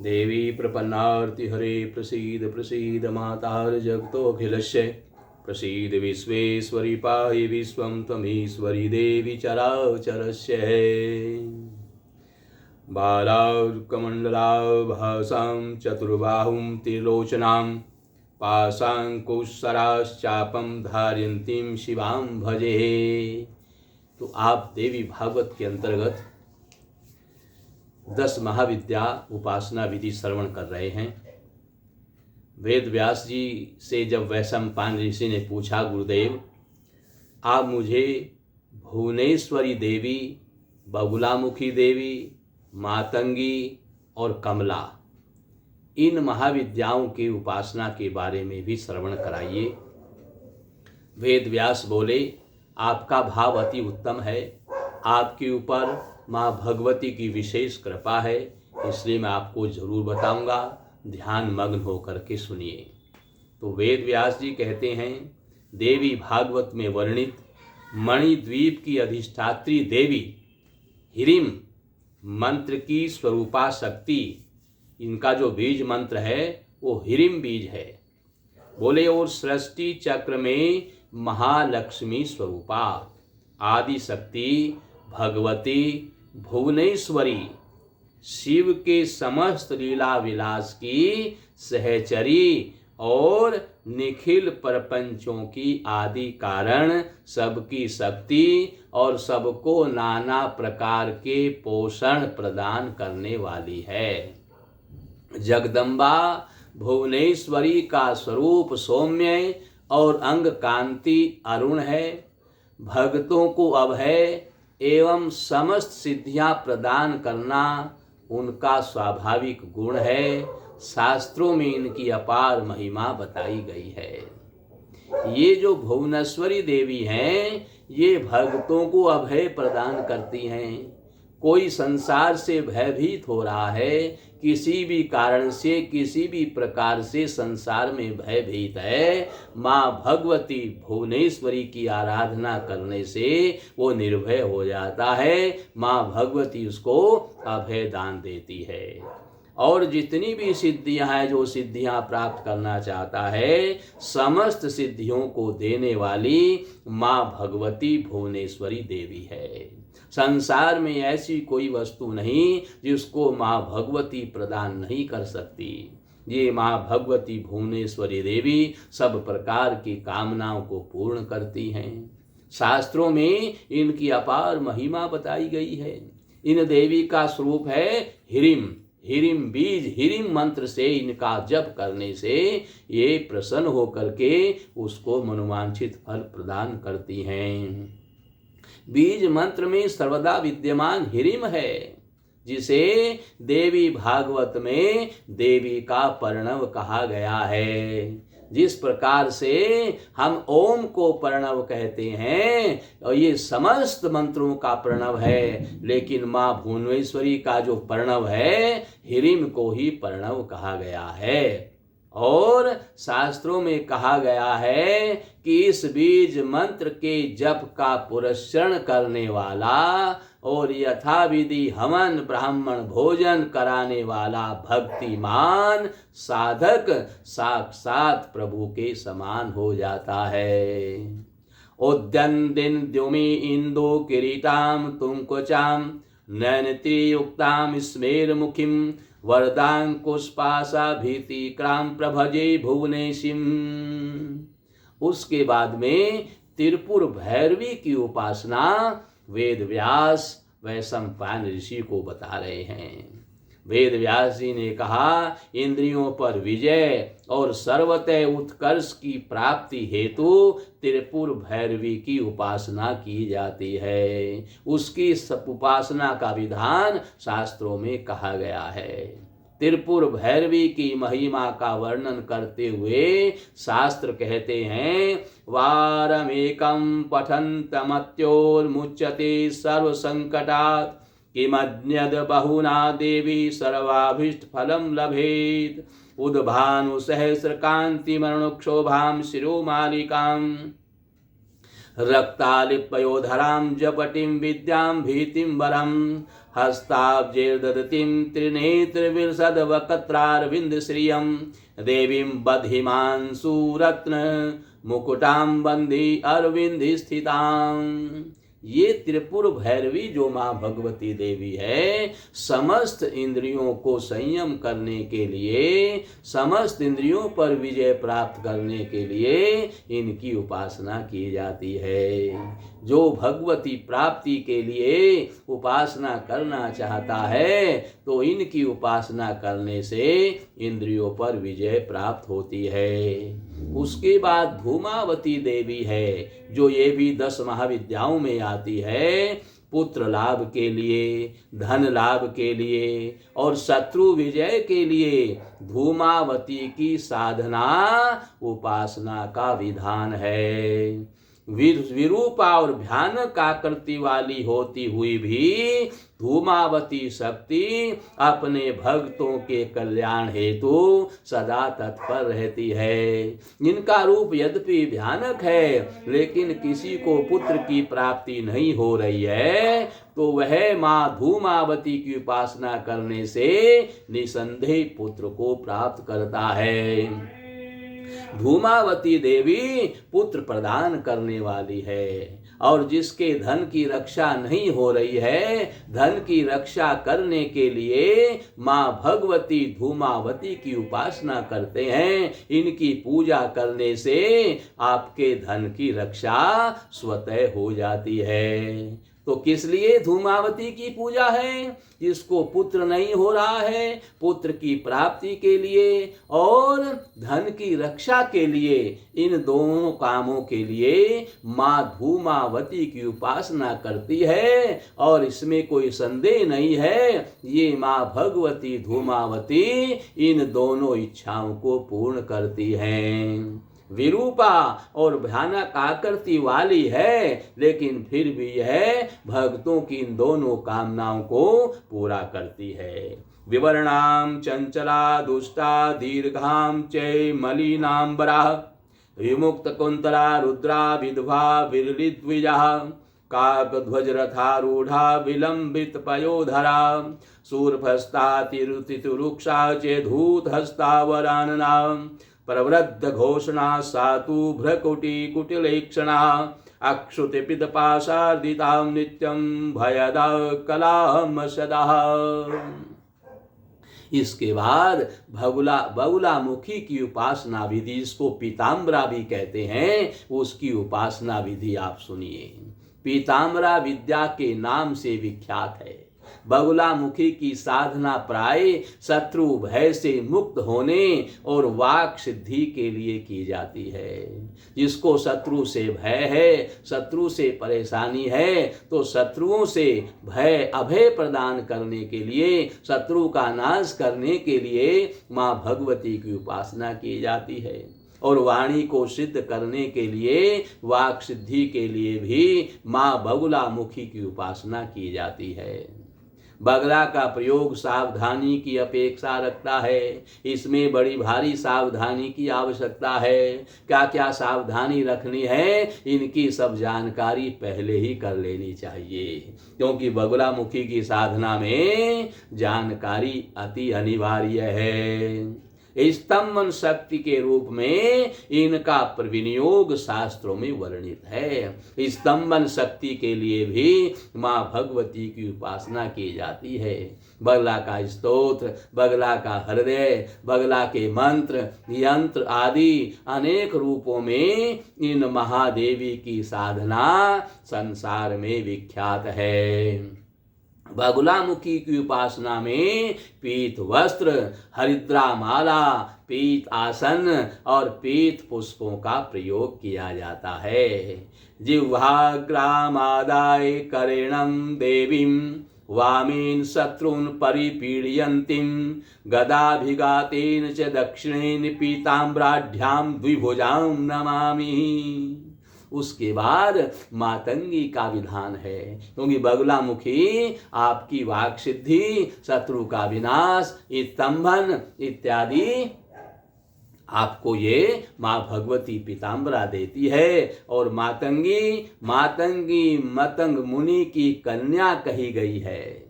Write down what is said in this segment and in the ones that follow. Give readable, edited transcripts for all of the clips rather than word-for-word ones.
देवी प्रपन्नार्तिहरे प्रसीद प्रसीद मातार् जगतोऽखिलस्य प्रसीद विश्वेश्वरि पाहि विश्वं त्वमीश्वरि देवी चराचरस्य बालार्कमण्डलाभासां चतुर्बाहुं त्रिलोचनां पाशाङ्कुशराश्चापं धारयन्तीं शिवां भजे। तो आप देवी भागवत के अंतर्गत 10 महाविद्या उपासना विधि श्रवण कर रहे हैं। वेद व्यास जी से जब वैशंपायन ऋषि ने पूछा, गुरुदेव आप मुझे भुवनेश्वरी देवी, बगुलामुखी देवी, मातंगी और कमला, इन महाविद्याओं की उपासना के बारे में भी श्रवण कराइए। वेद व्यास बोले, आपका भाव अति उत्तम है, आपके ऊपर माँ भगवती की विशेष कृपा है, इसलिए मैं आपको जरूर बताऊंगा, ध्यान मग्न होकर के सुनिए। तो वेद व्यास जी कहते हैं, देवी भागवत में वर्णित मणिद्वीप की अधिष्ठात्री देवी हिरिम मंत्र की स्वरूपा शक्ति, इनका जो बीज मंत्र है वो हिरिम बीज है। बोले, और सृष्टि चक्र में महालक्ष्मी स्वरूपा आदि शक्ति भगवती भुवनेश्वरी, शिव के समस्त लीला विलास की सहचरी और निखिल प्रपंचों की आदि कारण, सबकी शक्ति और सबको नाना प्रकार के पोषण प्रदान करने वाली है। जगदम्बा भुवनेश्वरी का स्वरूप सौम्य और अंग कांति अरुण है। भक्तों को अभय एवं समस्त सिद्धियां प्रदान करना उनका स्वाभाविक गुण है। शास्त्रों में इनकी अपार महिमा बताई गई है। ये जो भुवनेश्वरी देवी हैं, ये भक्तों को अभय प्रदान करती हैं। कोई संसार से भयभीत हो रहा है, किसी भी कारण से, किसी भी प्रकार से संसार में भयभीत है, माँ भगवती भुवनेश्वरी की आराधना करने से वो निर्भय हो जाता है। माँ भगवती उसको अभय दान देती है। और जितनी भी सिद्धियां हैं, जो सिद्धियां प्राप्त करना चाहता है, समस्त सिद्धियों को देने वाली माँ भगवती भुवनेश्वरी देवी है। संसार में ऐसी कोई वस्तु नहीं जिसको माँ भगवती प्रदान नहीं कर सकती। ये माँ भगवती भुवनेश्वरी देवी सब प्रकार की कामनाओं को पूर्ण करती हैं। शास्त्रों में इनकी अपार महिमा बताई गई है। इन देवी का स्वरूप है हिरिम। हिरिम बीज, हिरिम मंत्र से इनका जप करने से ये प्रसन्न होकर के उसको मनोवांछित फल प्रदान करती हैं। बीज मंत्र में सर्वदा विद्यमान हिरिम है, जिसे देवी भागवत में देवी का प्रणव कहा गया है। जिस प्रकार से हम ओम को प्रणव कहते हैं, और ये समस्त मंत्रों का प्रणव है, लेकिन माँ भुवनेश्वरी का जो प्रणव है, हिरिम को ही प्रणव कहा गया है। और शास्त्रों में कहा गया है कि इस बीज मंत्र के जप का पुरस्करण करने वाला और यथाविधि हवन ब्राह्मण भोजन कराने वाला भक्तिमान साधक साक्षात प्रभु के समान हो जाता है। उद्यन्दिन द्युमि इंदो किरीटाम तुंकुचाम नयनत्रियुक्ताम स्मेरमुखीम वरदांकुशपाशा भीतिक्राम प्रभजे भुवनेशिम। उसके बाद में त्रिपुर भैरवी की उपासना वेद व्यास वैशंपायन ऋषि को बता रहे हैं। वेद व्यास जी ने कहा, इंद्रियों पर विजय और सर्वतः उत्कर्ष की प्राप्ति हेतु त्रिपुर भैरवी की उपासना की जाती है। उसकी उपासना का विधान शास्त्रों में कहा गया है। त्रिपुर भैरवी की महिमा का वर्णन करते हुए शास्त्र कहते हैं, वारमेकं पठन्तमत्योर्मुच्यते सर्व संकटात् किमज्ञद बहुना देवी सर्वाभीष्ट फलम लभेत। उद्भानु सहस्र कांति मरणोक्षोभाम शिरोमालिकाम रक्तालिपयोधरां जपटिं विद्यां भीतिं वरं हस्ताब्जैर्दधतीं त्रिनेत्रविलसद्वक्त्रारविन्दश्रियं देवीं बधिमां सुरत्न मुकुटां वन्दे अरविंद स्थितां। ये त्रिपुर भैरवी जो माँ भगवती देवी है, समस्त इंद्रियों को संयम करने के लिए, समस्त इंद्रियों पर विजय प्राप्त करने के लिए इनकी उपासना की जाती है। जो भगवती प्राप्ति के लिए उपासना करना चाहता है तो इनकी उपासना करने से इंद्रियों पर विजय प्राप्त होती है। उसके बाद धूमावती देवी है, जो ये भी 10 महाविद्याओं में आती है। पुत्र लाभ के लिए, धन लाभ के लिए और शत्रु विजय के लिए धूमावती की साधना उपासना का विधान है। विरूपा और भयानक आकृति वाली होती हुई भी धूमावती शक्ति अपने भक्तों के कल्याण हेतु सदा तत्पर रहती है। इनका रूप यद्यपि भयानक है, लेकिन किसी को पुत्र की प्राप्ति नहीं हो रही है तो वह माँ धूमावती की उपासना करने से निसंदेह पुत्र को प्राप्त करता है। धूमावती देवी पुत्र प्रदान करने वाली है, और जिसके धन की रक्षा नहीं हो रही है, धन की रक्षा करने के लिए माँ भगवती धूमावती की उपासना करते हैं। इनकी पूजा करने से आपके धन की रक्षा स्वतः हो जाती है। तो किस लिए धूमावती की पूजा है? जिसको पुत्र नहीं हो रहा है, पुत्र की प्राप्ति के लिए और धन की रक्षा के लिए, इन दोनों कामों के लिए माँ धूमावती की उपासना करती है। और इसमें कोई संदेह नहीं है, ये माँ भगवती धूमावती इन दोनों इच्छाओं को पूर्ण करती हैं। विरूपा और भयानक आकृति वाली है, लेकिन फिर भी यह भक्तों की इन दोनों कामनाओं को पूरा करती है। विवर्णाम चंचला दुष्टा दीर्घाम चै मलिनांबरा विमुक्त कुंतला रुद्रा विधवा विरलिद्विजा काकध्वजरथारूढ़ा विलंबित पयोधरा शूर्भस्ता तिरुतिरुक्षा चेधूत हस्तावरानना प्रवृद्ध घोषणा सातु भ्रकुटी कुटिलेक्षणा अक्षुतिपितपाशार्दितां नित्यं भयदा कलाम सदा। इसके बाद बगुलामुखी की उपासना विधि, इसको पीताम्बरा भी कहते हैं, उसकी उपासना विधि आप सुनिए। पीताम्बरा विद्या के नाम से विख्यात है। बगुलामुखी की साधना प्राय शत्रु भय से मुक्त होने और वाक सिद्धि के लिए की जाती है। जिसको शत्रु से भय है, शत्रु से परेशानी है, तो शत्रुओं से भय अभय प्रदान करने के लिए, शत्रु का नाश करने के लिए माँ भगवती की उपासना की जाती है। और वाणी को सिद्ध करने के लिए, वाक सिद्धि के लिए भी माँ बगुलामुखी की उपासना की जाती है। बगला का प्रयोग सावधानी की अपेक्षा रखता है। इसमें बड़ी भारी सावधानी की आवश्यकता है। क्या क्या सावधानी रखनी है, इनकी सब जानकारी पहले ही कर लेनी चाहिए, क्योंकि बगुलामुखी की साधना में जानकारी अति अनिवार्य है। स्तंभन शक्ति के रूप में इनका विनियोग शास्त्रों में वर्णित है। स्तंभन शक्ति के लिए भी माँ भगवती की उपासना की जाती है। बगला का स्तोत्र, बगला का हृदय, बगला के मंत्र, यंत्र आदि अनेक रूपों में इन महादेवी की साधना संसार में विख्यात है। बगुलामुखी की उपासना में पीत वस्त्र, हरिद्रा माला, पीत आसन और पीत पुष्पों का प्रयोग किया जाता है। जिह्वाग्रामादाय करेणं देवीं वामेन शत्रून् परिपीडयन्तीं गदाभिघातेन च दक्षिणेन पीताम्बराढ्यां द्विभुजां नमामि। उसके बाद मातंगी का विधान है, क्योंकि बगुलामुखी आपकी वाक सिद्धि, शत्रु का विनाश, स्तंभन इत्यादि आपको ये माँ भगवती पीताम्बरा देती है। और मातंगी मतंग मुनि की कन्या कही गई है।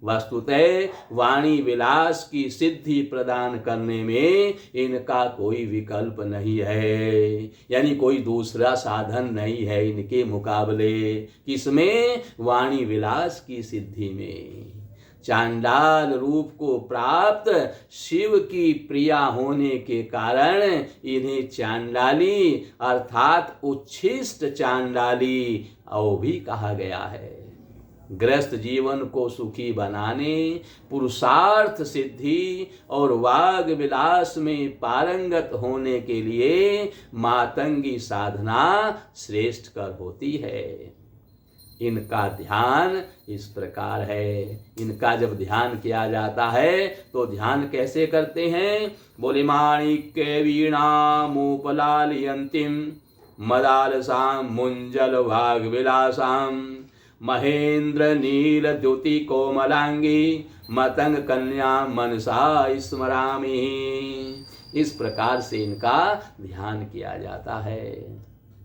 वस्तुतः वाणी विलास की सिद्धि प्रदान करने में इनका कोई विकल्प नहीं है, यानी कोई दूसरा साधन नहीं है इनके मुकाबले। किसमें? वाणी विलास की सिद्धि में। चांडाल रूप को प्राप्त शिव की प्रिया होने के कारण इन्हें चांडाली अर्थात उच्छिष्ट चांडाली और भी कहा गया है। गृहस्थ जीवन को सुखी बनाने, पुरुषार्थ सिद्धि और वाग विलास में पारंगत होने के लिए मातंगी साधना श्रेष्ठ कर होती है। इनका ध्यान इस प्रकार है। इनका जब ध्यान किया जाता है तो ध्यान कैसे करते हैं? बोले माणिक्य वीणा मुपलालयन्तीं मदालसां मुंजल वाग विलासां महेंद्र नील द्युति कोमलांगी मतंग कन्या मनसा स्मरामि। इस प्रकार से इनका ध्यान किया जाता है।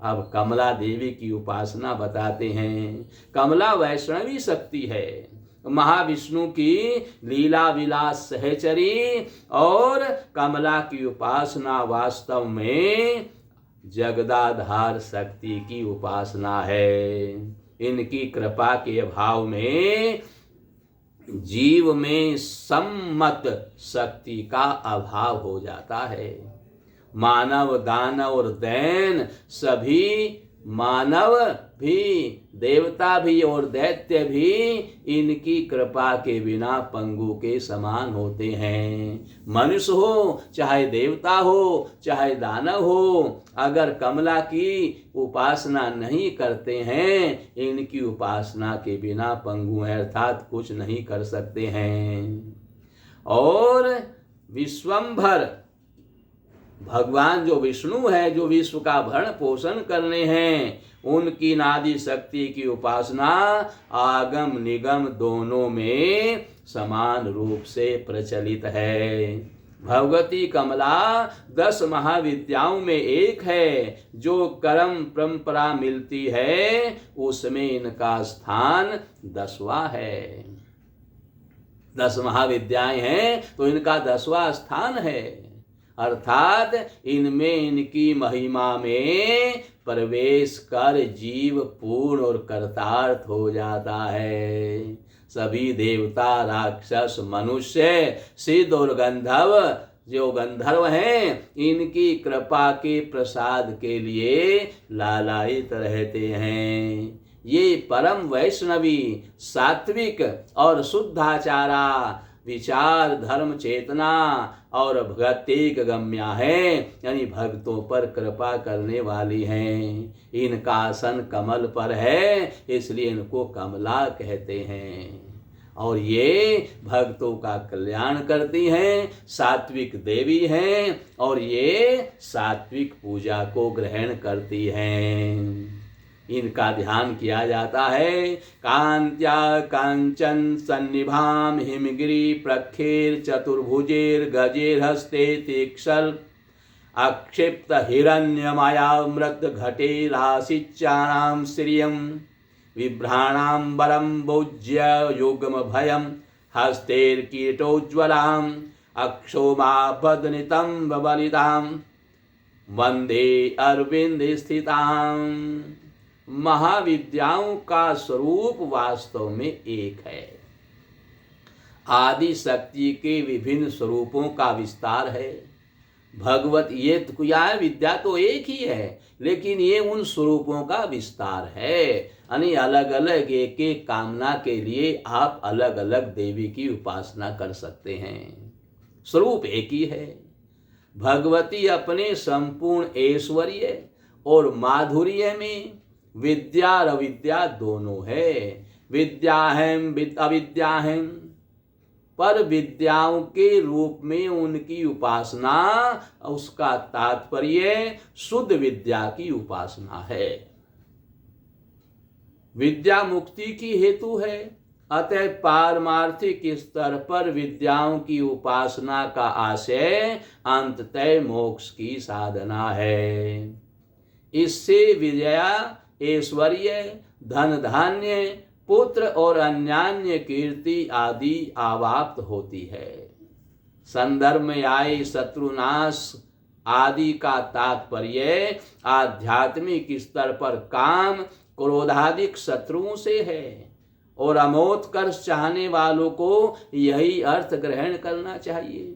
अब कमला देवी की उपासना बताते हैं। कमला वैष्णवी शक्ति है, महाविष्णु की लीला विलास सहचरी, और कमला की उपासना वास्तव में जगदाधार शक्ति की उपासना है। इनकी कृपा के अभाव में जीव में सम्मत शक्ति का अभाव हो जाता है। मानव, दानव और दैन सभी, मानव भी, देवता भी और दैत्य भी इनकी कृपा के बिना पंगु के समान होते हैं। मनुष्य हो चाहे देवता हो चाहे दानव हो, अगर कमला की उपासना नहीं करते हैं, इनकी उपासना के बिना पंगु अर्थात कुछ नहीं कर सकते हैं। और विश्वंभर भगवान जो विष्णु है, जो विश्व का भरण पोषण करने हैं, उनकी नादि शक्ति की उपासना आगम निगम दोनों में समान रूप से प्रचलित है। भगवती कमला 10 महाविद्याओं में एक है। जो कर्म परंपरा मिलती है उसमें इनका स्थान 10वां है। 10 महाविद्याएं हैं तो इनका 10वां स्थान है। अर्थात इनमें इनकी महिमा में प्रवेश कर जीव पूर्ण और कर्तार्थ हो जाता है। सभी देवता, राक्षस, मनुष्य, सिद्ध और गंधर्व, जो गंधर्व हैं, इनकी कृपा के प्रसाद के लिए लालायित रहते हैं। ये परम वैष्णवी, सात्विक और शुद्धाचारा, विचार, धर्म, चेतना और भगतिक गम्या है, यानी भक्तों पर कृपा करने वाली हैं। इनका आसन कमल पर है, इसलिए इनको कमला कहते हैं। और ये भक्तों का कल्याण करती हैं, सात्विक देवी हैं, और ये सात्विक पूजा को ग्रहण करती हैं। इनका ध्यान किया जाता है। कांत्या कांचन सन्निभाम हिमगिरी प्रखेर चतुर्भुजेर गजेर हस्ते तीक्षल अक्षिप्त हिरण्यमयामृत घटे राशिच्चानां श्रियं विभ्राणां बलं भुज्य युग्म भयं हस्तेर कीटोज्ज्वलां अक्षोमापदनितं बलितां वंदे अरविंद स्थितां। महाविद्याओं का स्वरूप वास्तव में एक है। आदि शक्ति के विभिन्न स्वरूपों का विस्तार है। भगवत ये विद्या तो एक ही है, लेकिन ये उन स्वरूपों का विस्तार है। यानी अलग अलग एक एक कामना के लिए आप अलग अलग देवी की उपासना कर सकते हैं। स्वरूप एक ही है। भगवती अपने संपूर्ण ऐश्वर्य और माधुर्य में विद्या और अविद्या दोनों है। विद्याहम अविद्याहम, पर विद्याओं के रूप में उनकी उपासना, उसका तात्पर्य शुद्ध विद्या की उपासना है। विद्या मुक्ति की हेतु है, अतः पारमार्थिक स्तर पर विद्याओं की उपासना का आशय अंततः मोक्ष की साधना है। इससे विजया, ऐश्वर्य, धन धान्य, पुत्र और अन्यान्य कीर्ति आदि आवाप्त होती है। संदर्भ में आए शत्रुनाश आदि का तात्पर्य आध्यात्मिक स्तर पर काम, क्रोधादिक शत्रुओं से है और अमोत्कर्ष चाहने वालों को यही अर्थ ग्रहण करना चाहिए।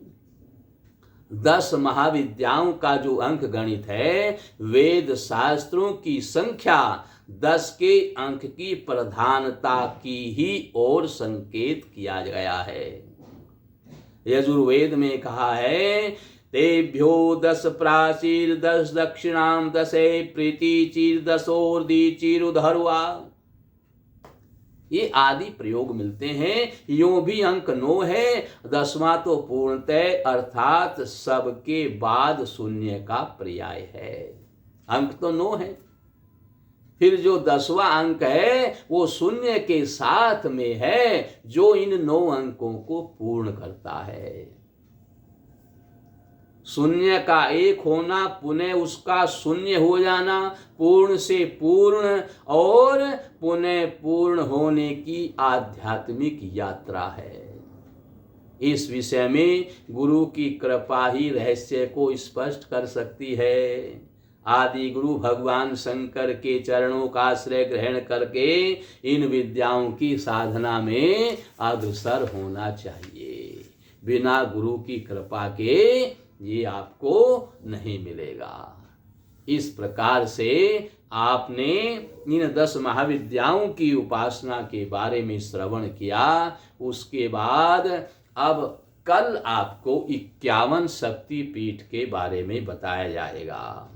10 महाविद्याओं का जो अंक गणित है, वेद शास्त्रों की संख्या 10 के अंक की प्रधानता की ही ओर संकेत किया गया है। यजुर्वेद में कहा है, तेभ्यो 10 प्राचीर 10 दक्षिणाम 10 प्रीति चीर 10 ऊर्ध्व चीरुधर्वा। ये आदि प्रयोग मिलते हैं। यूं भी अंक 9 है, 10वां तो पूर्णतः अर्थात सबके बाद शून्य का पर्याय है। अंक तो 9 है, फिर जो 10वां अंक है वो शून्य के साथ में है, जो इन 9 अंकों को पूर्ण करता है। शून्य का एक होना, पुनः उसका शून्य हो जाना, पूर्ण से पूर्ण और पुनः पूर्ण होने की आध्यात्मिक यात्रा है। इस विषय में गुरु की कृपा ही रहस्य को स्पष्ट कर सकती है। आदि गुरु भगवान शंकर के चरणों का आश्रय ग्रहण करके इन विद्याओं की साधना में अग्रसर होना चाहिए। बिना गुरु की कृपा के ये आपको नहीं मिलेगा। इस प्रकार से आपने इन 10 महाविद्याओं की उपासना के बारे में श्रवण किया। उसके बाद अब कल आपको 51 शक्ति पीठ के बारे में बताया जाएगा।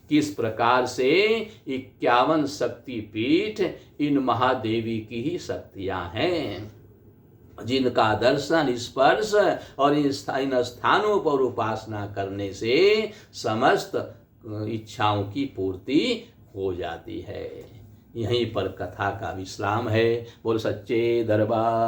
किस प्रकार से 51 शक्ति पीठ इन महादेवी की ही शक्तियां हैं, जिनका दर्शन, स्पर्श और इन स्थानों पर उपासना करने से समस्त इच्छाओं की पूर्ति हो जाती है। यहीं पर कथा का विश्राम है। बोल सच्चे दरबार